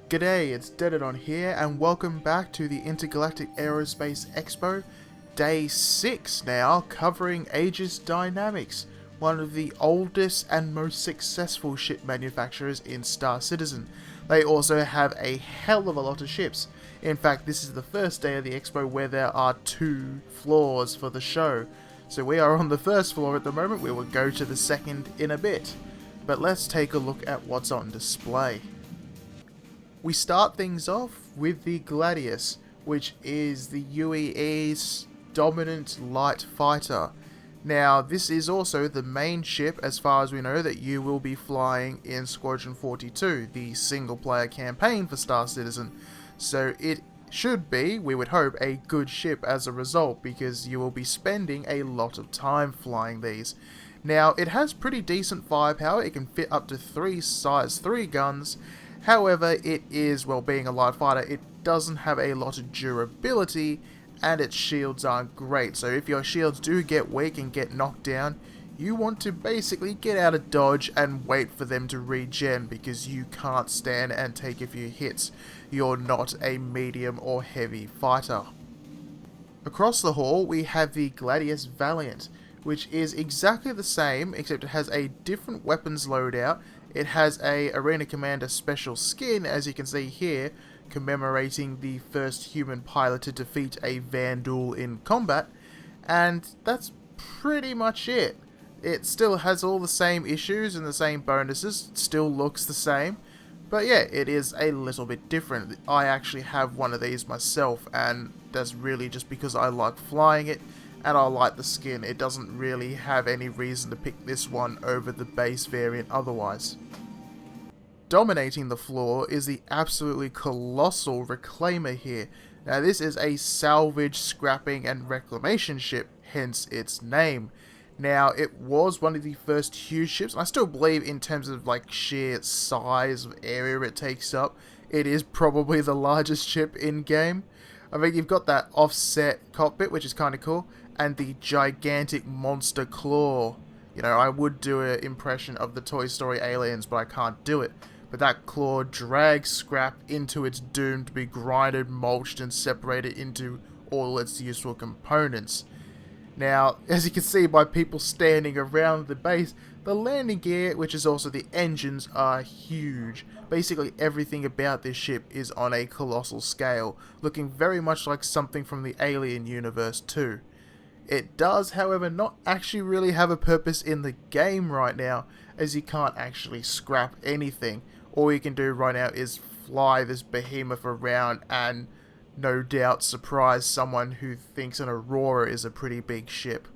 G'day, it's Denodon here, and welcome back to the Intergalactic Aerospace Expo, Day 6 now, covering Aegis Dynamics, one of the oldest and most successful ship manufacturers in Star Citizen. They also have a hell of a lot of ships. In fact, this is the first day of the Expo where there are 2 floors for the show. So we are on the first floor at the moment, we will go to the second in a bit. But let's take a look at what's on display. We start things off with the Gladius, which is the UEE's dominant light fighter. Now, this is also the main ship, as far as we know, that you will be flying in Squadron 42, the single-player campaign for Star Citizen. So it should be, we would hope, a good ship as a result, because you will be spending a lot of time flying these. Now, it has pretty decent firepower. It can fit up to 3 size 3 guns. However, it is, well, being a light fighter, it doesn't have a lot of durability, and its shields aren't great. So if your shields do get weak and get knocked down, you want to basically get out of dodge and wait for them to regen, because you can't stand and take a few hits. You're not a medium or heavy fighter. Across the hall, we have the Gladius Valiant, which is exactly the same, except it has a different weapons loadout. It has a Arena Commander special skin, as you can see here, commemorating the first human pilot to defeat a Vanduul in combat, and that's pretty much it. It still has all the same issues and the same bonuses, it still looks the same, but yeah, it is a little bit different. I actually have one of these myself, and that's really just because I like flying it, and I like the skin. It doesn't really have any reason to pick this one over the base variant otherwise. Dominating the floor is the absolutely colossal Reclaimer here. Now this is a salvage, scrapping and reclamation ship, hence its name. Now it was one of the first huge ships, and I still believe in terms of like sheer size of area it takes up, it is probably the largest ship in game. I mean, you've got that offset cockpit, which is kind of cool, and the gigantic monster claw. You know, I would do an impression of the Toy Story aliens, but I can't do it. But that claw drags scrap into its doom to be grinded, mulched, and separated into all its useful components. Now, as you can see by people standing around the base, the landing gear, which is also the engines, are huge. Basically everything about this ship is on a colossal scale, looking very much like something from the Alien universe too. It does, however, not actually really have a purpose in the game right now, as you can't actually scrap anything. All you can do right now is fly this behemoth around and no doubt surprise someone who thinks an Aurora is a pretty big ship.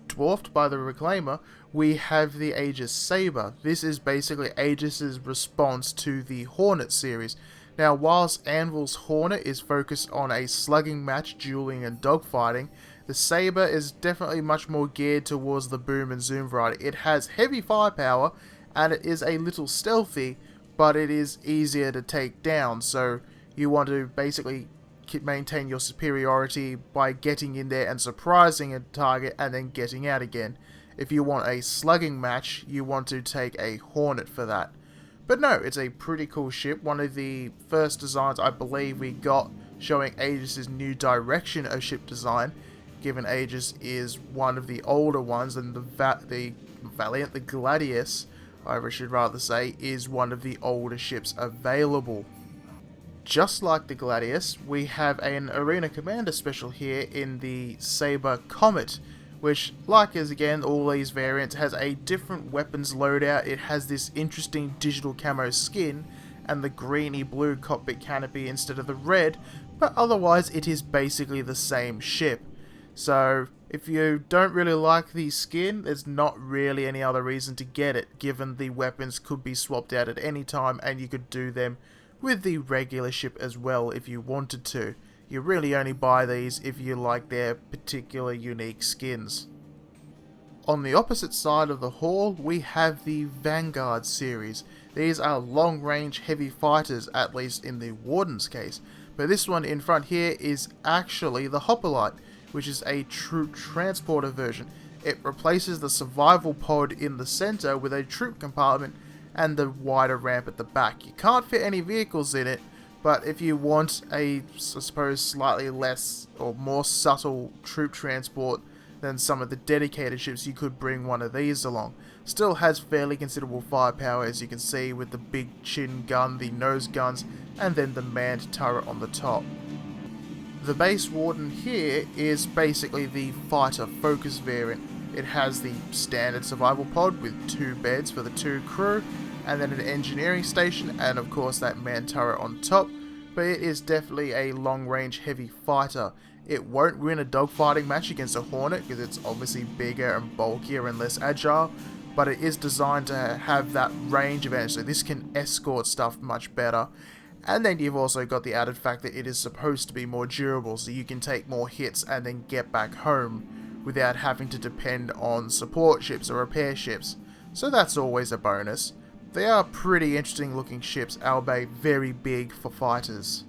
Dwarfed by the Reclaimer, we have the Aegis Saver. This is basically Aegis' response to the Hornet series. Now, whilst Anvil's Hornet is focused on a slugging match, dueling and dogfighting, the Saber is definitely much more geared towards the boom and zoom variety. It has heavy firepower, and it is a little stealthy, but it is easier to take down, so you want to basically maintain your superiority by getting in there and surprising a target and then getting out again. If you want a slugging match, you want to take a Hornet for that. But no, it's a pretty cool ship, one of the first designs I believe we got showing Aegis' new direction of ship design, given Aegis is one of the older ones, and the Valiant, the Gladius, I should rather say, is one of the older ships available. Just like the Gladius, we have an Arena Commander special here in the Saber Comet, which, like as again all these variants, has a different weapons loadout. It has this interesting digital camo skin and the greeny blue cockpit canopy instead of the red, but otherwise it is basically the same ship. So if you don't really like the skin, there's not really any other reason to get it, given the weapons could be swapped out at any time and you could do them with the regular ship as well if you wanted to. You really only buy these if you like their particular unique skins. On the opposite side of the hall, we have the Vanguard series. These are long-range heavy fighters, at least in the Warden's case, but this one in front here is actually the Hoplite, which is a troop transporter version. It replaces the survival pod in the center with a troop compartment and the wider ramp at the back. You can't fit any vehicles in it, but if you want a, I suppose, slightly less or more subtle troop transport than some of the dedicated ships, you could bring one of these along. Still has fairly considerable firepower, as you can see, with the big chin gun, the nose guns, and then the manned turret on the top. The base warden here is basically the fighter focus variant. It has the standard survival pod with 2 beds for the 2 crew, and then an engineering station, and of course that manned turret on top, but it is definitely a long-range heavy fighter. It won't win a dogfighting match against a Hornet because it's obviously bigger and bulkier and less agile, but it is designed to have that range advantage, so this can escort stuff much better. And then you've also got the added fact that it is supposed to be more durable, so you can take more hits and then get back home without having to depend on support ships or repair ships. So that's always a bonus. They are pretty interesting looking ships, albeit very big for fighters.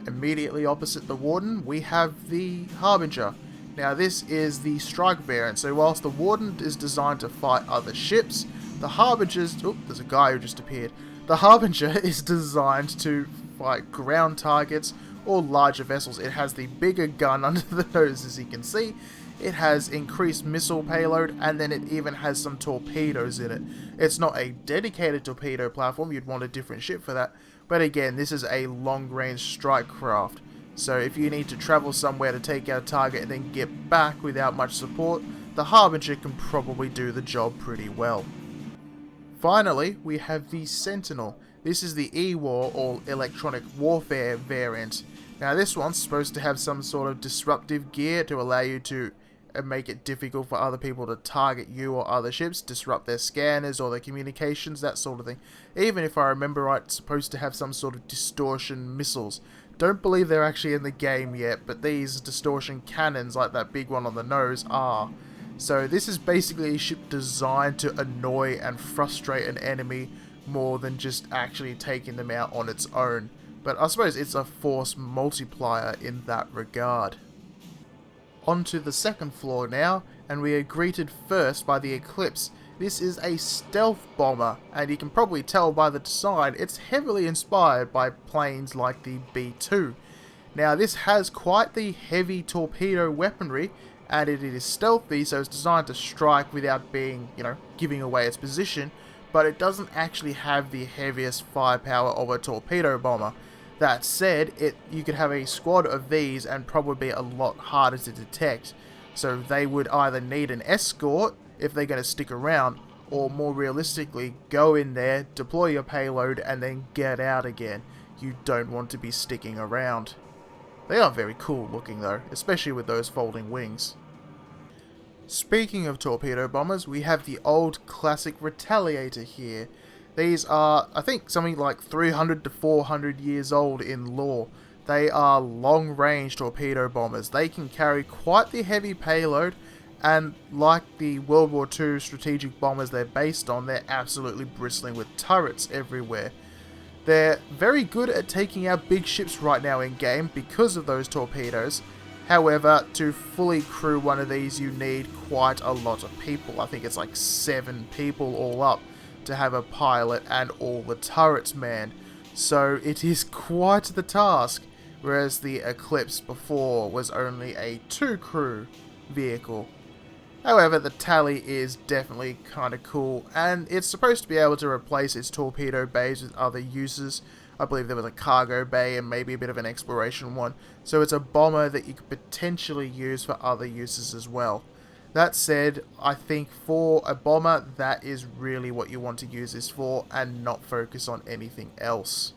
Immediately opposite the Warden, we have the Harbinger. Now this is the strike variant, so whilst the Warden is designed to fight other ships, the Harbinger's... oh, there's a guy who just appeared. The Harbinger is designed to fight ground targets or larger vessels. It has the bigger gun under the nose, as you can see. It has increased missile payload, and then it even has some torpedoes in it. It's not a dedicated torpedo platform, you'd want a different ship for that. But again, this is a long-range strike craft. So if you need to travel somewhere to take out a target and then get back without much support, the Harbinger can probably do the job pretty well. Finally, we have the Sentinel. This is the EWAR, or Electronic Warfare variant. Now this one's supposed to have some sort of disruptive gear to allow you to make it difficult for other people to target you or other ships, disrupt their scanners or their communications, that sort of thing. Even if I remember right, it's supposed to have some sort of distortion missiles. Don't believe they're actually in the game yet, but these distortion cannons, like that big one on the nose, are. So this is basically a ship designed to annoy and frustrate an enemy more than just actually taking them out on its own. But I suppose it's a force multiplier in that regard. Onto the second floor now, and we are greeted first by the Eclipse. This is a stealth bomber, and you can probably tell by the design it's heavily inspired by planes like the B-2. Now this has quite the heavy torpedo weaponry, and it is stealthy, so it's designed to strike without being, giving away its position, but it doesn't actually have the heaviest firepower of a torpedo bomber. That said, you could have a squad of these and probably be a lot harder to detect, so they would either need an escort if they're going to stick around, or more realistically, go in there, deploy your payload, and then get out again. You don't want to be sticking around. They are very cool looking though, especially with those folding wings. Speaking of torpedo bombers, we have the old classic Retaliator here. These are, I think, something like 300 to 400 years old in lore. They are long-range torpedo bombers. They can carry quite the heavy payload, and like the World War II strategic bombers they're based on, they're absolutely bristling with turrets everywhere. They're very good at taking out big ships right now in game because of those torpedoes. However, to fully crew one of these you need quite a lot of people. I think it's like 7 people all up to have a pilot and all the turrets manned. So it is quite the task, whereas the Eclipse before was only a 2 crew vehicle. However, the Tally is definitely kind of cool, and it's supposed to be able to replace its torpedo bays with other uses. I believe there was a cargo bay and maybe a bit of an exploration one, so it's a bomber that you could potentially use for other uses as well. That said, I think for a bomber, that is really what you want to use this for, and not focus on anything else.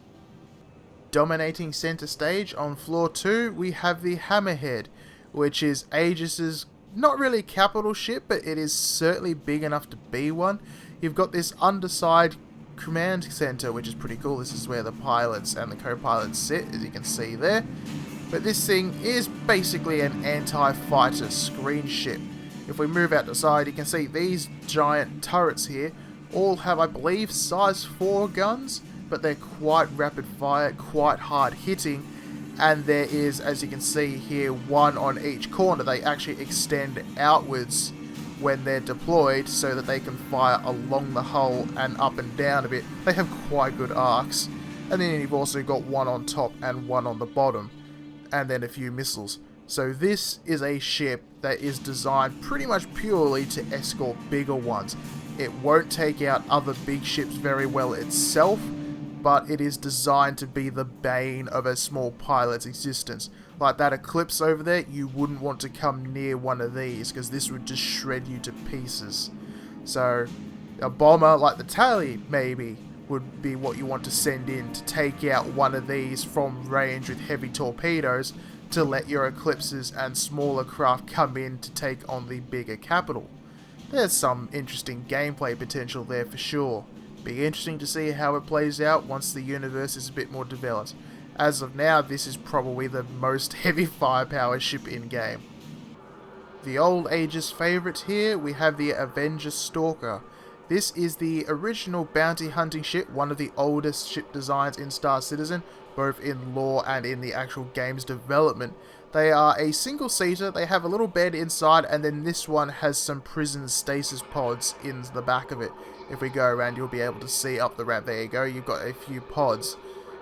Dominating center stage on floor 2, we have the Hammerhead, which is Aegis's not really capital ship, but it is certainly big enough to be one. You've got this underside command center, which is pretty cool. This is where the pilots and the co-pilots sit, as you can see there. But this thing is basically an anti-fighter screen ship. If we move out the side, you can see these giant turrets here all have, I believe, size 4 guns, but they're quite rapid fire, quite hard hitting, and there is, as you can see here, one on each corner. They actually extend outwards when they're deployed so that they can fire along the hull and up and down a bit. They have quite good arcs. And then you've also got one on top and one on the bottom, and then a few missiles. So this is a ship that is designed pretty much purely to escort bigger ones. It won't take out other big ships very well itself, but it is designed to be the bane of a small pilot's existence. Like that Eclipse over there, you wouldn't want to come near one of these, because this would just shred you to pieces. So a bomber like the Tally, maybe, would be what you want to send in to take out one of these from range with heavy torpedoes, to let your Eclipses and smaller craft come in to take on the bigger capital. There's some interesting gameplay potential there for sure. Be interesting to see how it plays out once the universe is a bit more developed. As of now, this is probably the most heavy firepower ship in game. The old Aegis favourite here, we have the Avenger Stalker. This is the original bounty hunting ship, one of the oldest ship designs in Star Citizen, both in lore and in the actual game's development. They are a single seater, they have a little bed inside, and then this one has some prison stasis pods in the back of it. If we go around, you'll be able to see up the ramp. There you go, you've got a few pods.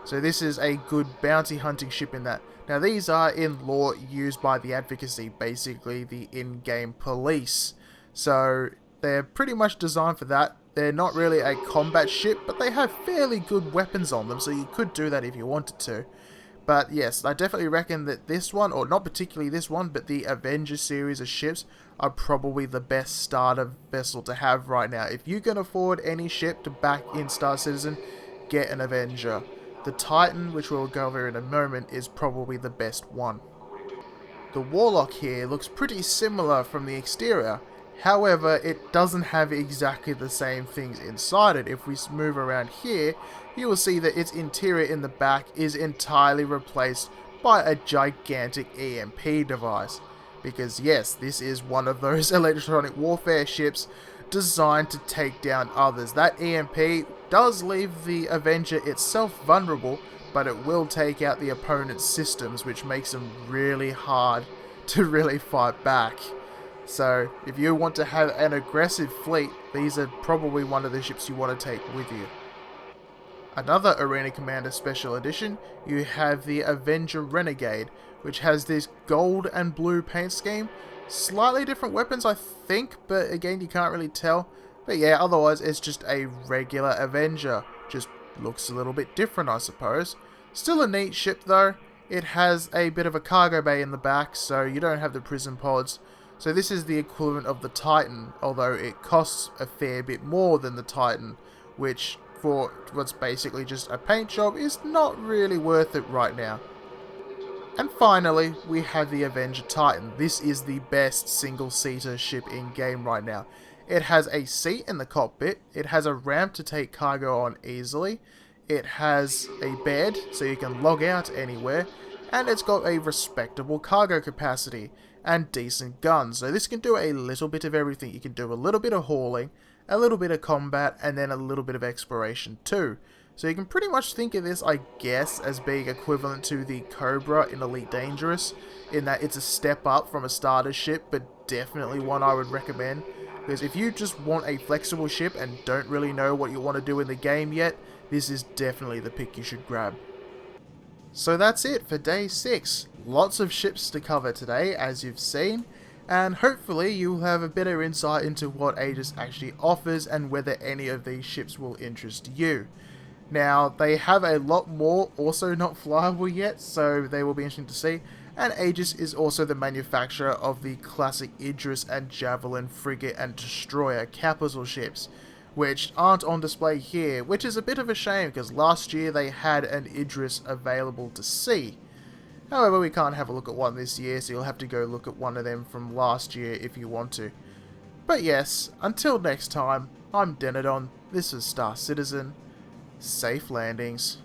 So this is a good bounty hunting ship in that. Now these are in lore used by the Advocacy, basically the in-game police. So they're pretty much designed for that. They're not really a combat ship, but they have fairly good weapons on them, so you could do that if you wanted to. But yes, I definitely reckon that this one, or not particularly this one, but the Avenger series of ships are probably the best starter vessel to have right now. If you can afford any ship to back in Star Citizen, get an Avenger. The Titan, which we'll go over in a moment, is probably the best one. The Warlock here looks pretty similar from the exterior. However, it doesn't have exactly the same things inside it. If we move around here, you will see that its interior in the back is entirely replaced by a gigantic EMP device. Because yes, this is one of those electronic warfare ships designed to take down others. That EMP does leave the Avenger itself vulnerable, but it will take out the opponent's systems, which makes them really hard to really fight back. So, if you want to have an aggressive fleet, these are probably one of the ships you want to take with you. Another Arena Commander Special Edition, you have the Avenger Renegade, which has this gold and blue paint scheme. Slightly different weapons, I think, but again, you can't really tell. But yeah, otherwise, it's just a regular Avenger. Just looks a little bit different, I suppose. Still a neat ship, though. It has a bit of a cargo bay in the back, so you don't have the prison pods. So this is the equivalent of the Titan, although it costs a fair bit more than the Titan, which for what's basically just a paint job is not really worth it right now. And finally, we have the Avenger Titan. This is the best single-seater ship in game right now. It has a seat in the cockpit, it has a ramp to take cargo on easily, it has a bed so you can log out anywhere, and it's got a respectable cargo capacity and decent guns. So this can do a little bit of everything. You can do a little bit of hauling, a little bit of combat, and then a little bit of exploration too. So you can pretty much think of this, I guess, as being equivalent to the Cobra in Elite Dangerous, in that it's a step up from a starter ship, but definitely one I would recommend. Because if you just want a flexible ship and don't really know what you want to do in the game yet, this is definitely the pick you should grab. So that's it for day 6. Lots of ships to cover today, as you've seen, and hopefully you'll have a better insight into what Aegis actually offers and whether any of these ships will interest you. Now, they have a lot more also not flyable yet, so they will be interesting to see. And Aegis is also the manufacturer of the classic Idris and Javelin Frigate and Destroyer capital ships, which aren't on display here, which is a bit of a shame because last year they had an Idris available to see. However, we can't have a look at one this year, so you'll have to go look at one of them from last year if you want to. But yes, until next time, I'm Denodon, this is Star Citizen, safe landings.